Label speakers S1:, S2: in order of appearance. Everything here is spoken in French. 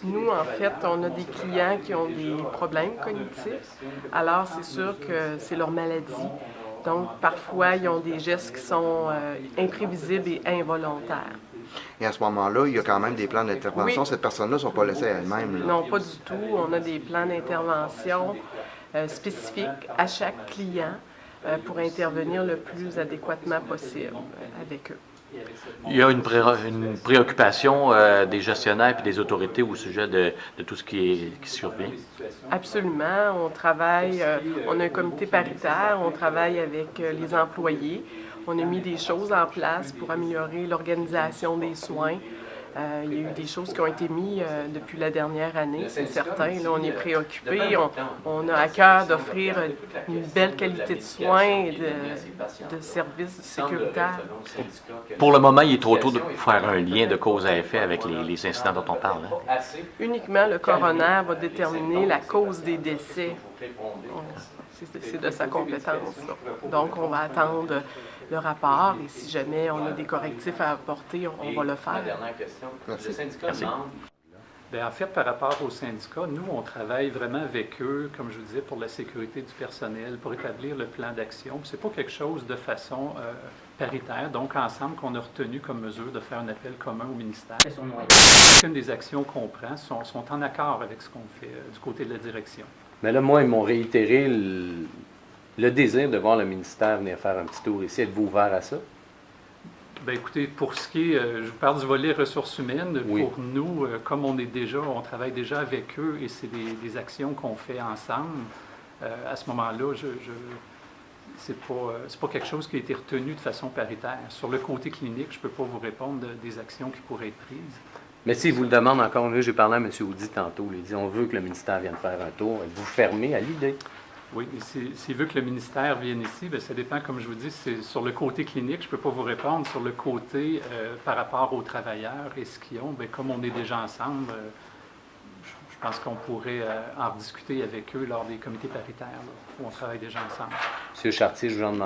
S1: Nous, en fait, on a des clients qui ont des problèmes cognitifs. Alors, c'est sûr que c'est leur maladie. Donc, parfois, ils ont des gestes qui sont imprévisibles et involontaires.
S2: Et à ce moment-là, il y a quand même des plans d'intervention.
S1: Oui.
S2: Ces personnes-là ne sont pas laissées à elles-mêmes.
S1: Non, pas du tout. On a des plans d'intervention spécifiques à chaque client pour intervenir le plus adéquatement possible avec eux.
S3: Il y a une préoccupation des gestionnaires et des autorités au sujet de tout ce qui survient.
S1: Absolument. On travaille, on a un comité paritaire, on travaille avec les employés. On a mis des choses en place pour améliorer l'organisation des soins. Il y a eu des choses qui ont été mises depuis la dernière année, c'est certain. Là, on est préoccupés. On a à cœur d'offrir une belle qualité de soins et de services sécuritaires.
S3: Pour le moment, il est trop tôt de faire un lien de cause à effet avec les incidents dont on parle. Hein?
S1: Uniquement le coroner va déterminer la cause des décès. C'est de sa compétence. Là. Donc, on va attendre le rapport et si jamais on a des correctifs à apporter, on va le faire.
S4: Dernière question.
S2: Merci.
S4: Le syndicat
S3: Merci.
S4: demande.
S5: Bien, en fait, par rapport au syndicat, nous, on travaille vraiment avec eux, comme je vous disais, pour la sécurité du personnel, pour établir le plan d'action. Ce n'est pas quelque chose de façon paritaire, donc ensemble qu'on a retenu comme mesure de faire un appel commun au ministère. Chacune des actions qu'on prend sont en accord avec ce qu'on fait du côté de la direction.
S6: Mais là, moi, ils m'ont réitéré le désir de voir le ministère venir faire un petit tour ici. Êtes-vous ouvert à ça?
S5: Bien, écoutez, pour ce qui est, je vous parle du volet ressources humaines,
S6: Oui.
S5: pour nous, comme on travaille déjà avec eux et c'est des actions qu'on fait ensemble, à ce moment-là, c'est pas quelque chose qui a été retenu de façon paritaire. Sur le côté clinique, je ne peux pas vous répondre des actions qui pourraient être prises.
S6: Mais s'ils vous le demandent encore, là, j'ai parlé à M. Audi tantôt, il dit on veut que le ministère vienne faire un tour. Êtes-vous fermé à l'idée?
S5: Oui, s'il veut que le ministère vienne ici, bien, ça dépend, comme je vous dis, c'est sur le côté clinique, je ne peux pas vous répondre. Sur le côté par rapport aux travailleurs et ce qu'ils ont, bien, comme on est déjà ensemble, je pense qu'on pourrait en rediscuter avec eux lors des comités paritaires, là, où on travaille déjà ensemble.
S6: M. Chartier, je vous en demande.